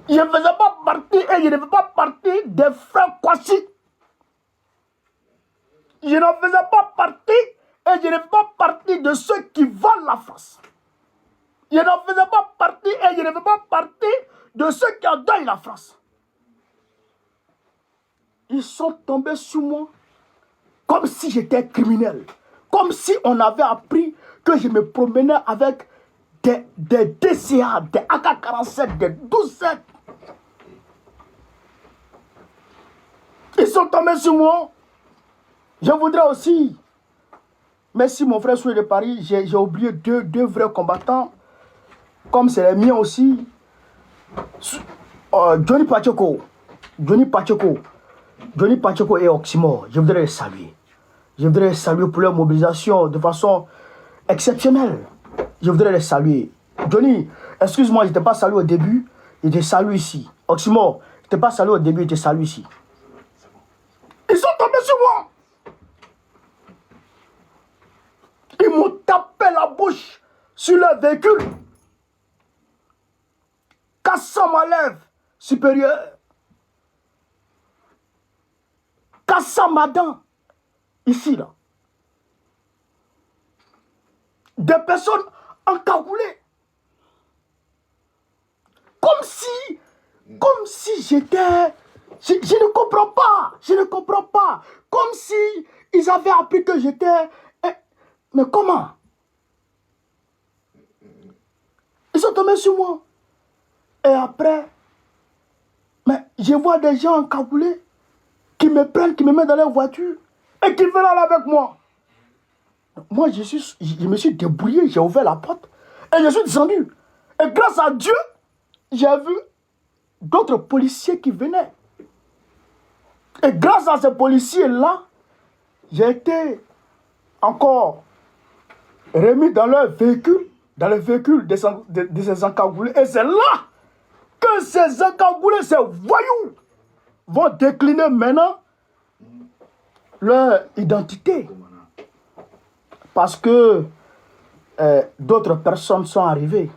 Je ne faisais pas partie et je ne fais pas partie des frères Kwasi. Je ne faisais pas partie et je ne fais pas partie de ceux qui volent la France. Je ne faisais pas partie et je ne fais pas partie de ceux qui endeuillent la France. Ils sont tombés sur moi comme si j'étais criminel. Comme si on avait appris que je me promenais avec des DCA, des AK-47, des 12-7. Ils sont tombés sur moi. Je voudrais aussi, merci mon frère Soué de Paris, j'ai oublié deux vrais combattants, comme c'est les miens aussi. Johnny Pacheco et Oxymore, je voudrais les saluer. Je voudrais les saluer pour leur mobilisation de façon exceptionnelle. Je voudrais les saluer. Johnny, excuse-moi, je ne t'ai pas salué au début, je te salue ici. Oxymore, je ne t'ai pas salué au début, je te salue ici. Ils sont tombés sur moi. Ils m'ont tapé la bouche sur leur véhicule, cassant ma lèvre supérieure, cassant ma dent, ici, là. Des personnes encagoulées. Comme si j'étais... Je ne comprends pas, je ne comprends pas. Comme si ils avaient appris que j'étais... Mais comment? Ils sont tombés sur moi. Et après, mais je vois des gens encagoulés qui me prennent, qui me mettent dans leur voiture et qui veulent aller avec moi. Moi, je me suis débrouillé, j'ai ouvert la porte et je suis descendu. Et grâce à Dieu, j'ai vu d'autres policiers qui venaient. Et grâce à ces policiers-là, j'ai été encore remis dans leur véhicule, dans le véhicule de ces encagoulés. Et c'est là que ces encagoulés, ces voyous, vont décliner maintenant leur identité. Parce que d'autres personnes sont arrivées.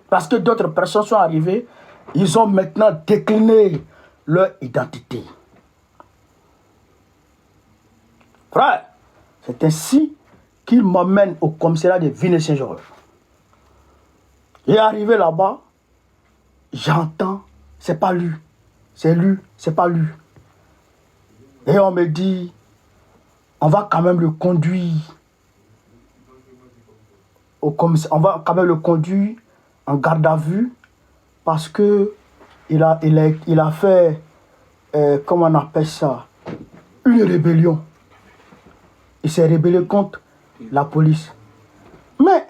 Parce que d'autres personnes sont arrivées, ils ont maintenant décliné leur identité. Frère, c'est ainsi qu'ils m'emmènent au commissariat de Villeneuve-Saint-Georges. Et arrivé là-bas, j'entends, c'est pas lui, c'est lui, c'est pas lui. Et on me dit, on va quand même le conduire au commissariat, on va quand même le conduire en garde à vue parce que il a fait, comment on appelle ça, une rébellion. Il s'est rébellé contre la police. Mais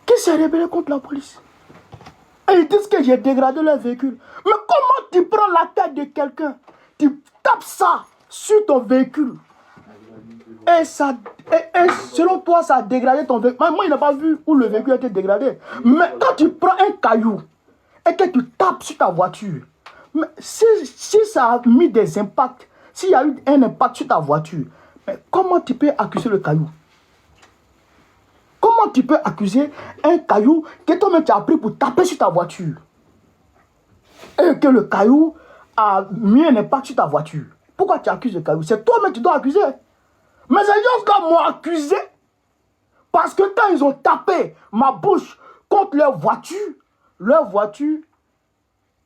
qui s'est rébellé contre la police? Et ils disent que j'ai dégradé leur véhicule. Mais comment tu prends la tête de quelqu'un, tu tapes ça sur ton véhicule et selon toi, ça a dégradé ton véhicule. Moi, il n'a pas vu où le véhicule a été dégradé. Mais quand tu prends un caillou et que tu tapes sur ta voiture, mais si ça a mis des impacts, s'il y a eu un impact sur ta voiture, mais comment tu peux accuser le caillou? Comment tu peux accuser un caillou que toi-même tu as pris pour taper sur ta voiture et que le caillou a mis un impact sur ta voiture? Pourquoi tu accuses le caillou? C'est toi-même que tu dois accuser. Mais ces gens-là m'ont accusé parce que quand ils ont tapé ma bouche contre leur voiture,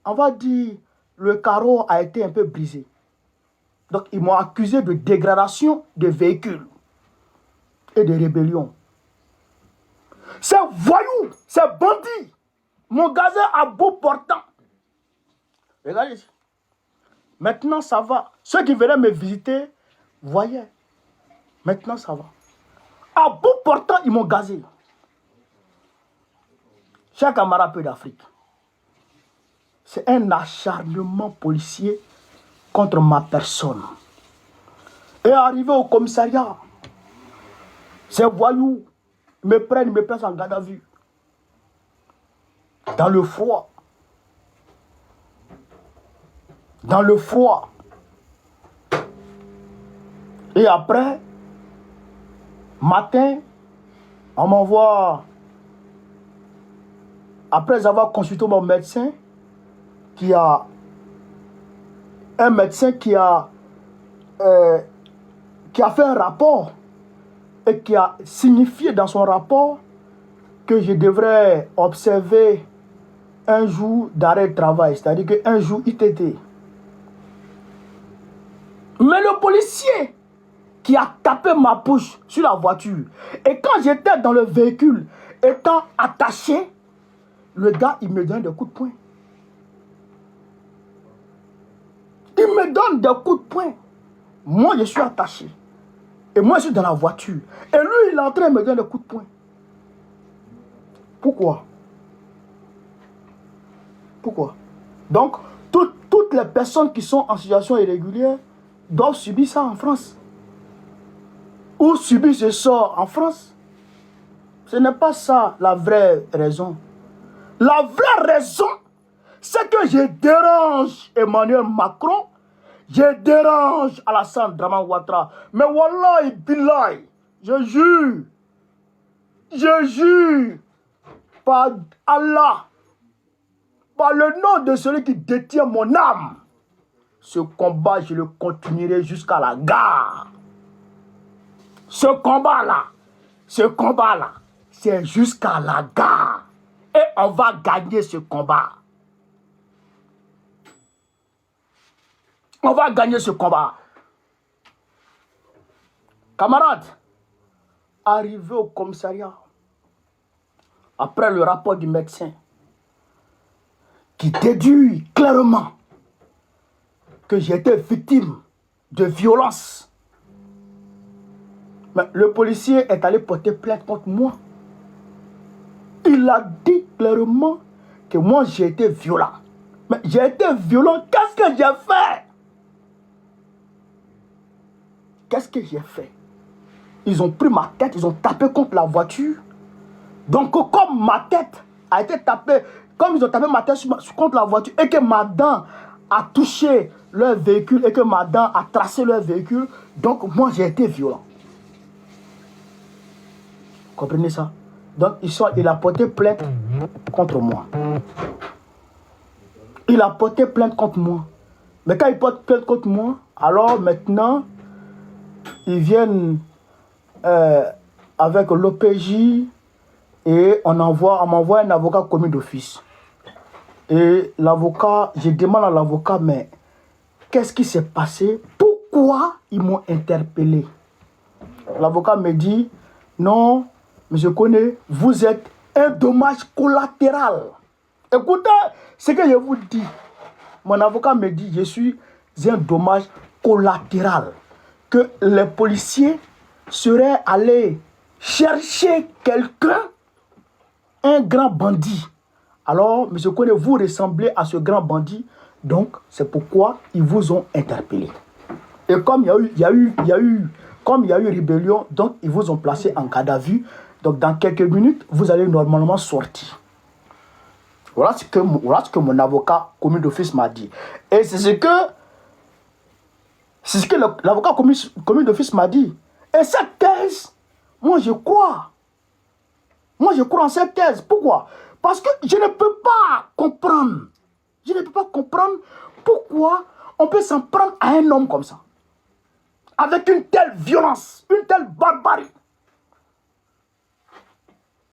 on va dire, le carreau a été un peu brisé. Donc ils m'ont accusé de dégradation de véhicules et de rébellion. Ces voyous, ces bandits m'ont gazé à bout portant. Regardez ici. Maintenant ça va. Ceux qui venaient me visiter voyaient. Maintenant ça va. À bout portant, ils m'ont gazé. Chers camarades peu d'Afrique, c'est un acharnement policier contre ma personne. Et arrivé au commissariat, ces voyous me placent en garde à vue. Dans le froid. Dans le froid. Et après, matin, on m'envoie après avoir consulté mon médecin, un médecin qui a fait un rapport et qui a signifié dans son rapport que je devrais observer un jour d'arrêt de travail, c'est-à-dire qu'un jour ITT. Mais le policier qui a tapé ma bouche sur la voiture, et quand j'étais dans le véhicule, étant attaché, le gars, il me donne des coups de poing. Il me donne des coups de poing. Moi, je suis attaché. Et moi, je suis dans la voiture. Et lui, il est en train de me donner des coups de poing. Pourquoi? Pourquoi? Donc, toutes les personnes qui sont en situation irrégulière doivent subir ça en France. Ou subir ce sort en France. Ce n'est pas ça la vraie raison. La vraie raison, c'est que je dérange Emmanuel Macron, je dérange Alassane Draman Ouattara. Mais wallahi billahi, je jure, par Allah, par le nom de celui qui détient mon âme, ce combat, je le continuerai jusqu'à la gare. Ce combat-là, c'est jusqu'à la gare. Et on va gagner ce combat. On va gagner ce combat. Camarades, arrivé au commissariat, après le rapport du médecin, qui déduit clairement que j'ai été victime de violence. Mais le policier est allé porter plainte contre moi. Il a dit clairement que moi j'ai été violent. Mais j'ai été violent, qu'est-ce que j'ai fait? Qu'est-ce que j'ai fait? Ils ont pris ma tête, ils ont tapé contre la voiture. Donc comme ma tête a été tapée, comme ils ont tapé ma tête contre la voiture et que ma dent a touché leur véhicule et que ma dent a tracé leur véhicule, donc moi j'ai été violent. Vous comprenez ça? Donc il a porté plainte contre moi. Il a porté plainte contre moi. Mais quand il porte plainte contre moi, alors maintenant, ils viennent avec l'OPJ et on m'envoie un avocat commis d'office. Et l'avocat, je demande à l'avocat, mais qu'est-ce qui s'est passé? Pourquoi ils m'ont interpellé? L'avocat me dit, non, mais je connais, vous êtes un dommage collatéral. Écoutez ce que je vous dis. Mon avocat me dit, je suis un dommage collatéral. Que les policiers seraient allés chercher quelqu'un, un grand bandit. Alors, M. Kone, vous ressemblez à ce grand bandit, donc c'est pourquoi ils vous ont interpellé. Et comme il y a eu rébellion, donc ils vous ont placé en garde à vue. Donc dans quelques minutes, vous allez normalement sortir. Voilà ce que mon avocat commis d'office m'a dit. Et c'est ce que l'avocat commis d'office m'a dit. Et cette thèse, moi je crois. Moi je crois en cette thèse. Pourquoi? Parce que je ne peux pas comprendre. Je ne peux pas comprendre pourquoi on peut s'en prendre à un homme comme ça. Avec une telle violence, une telle barbarie.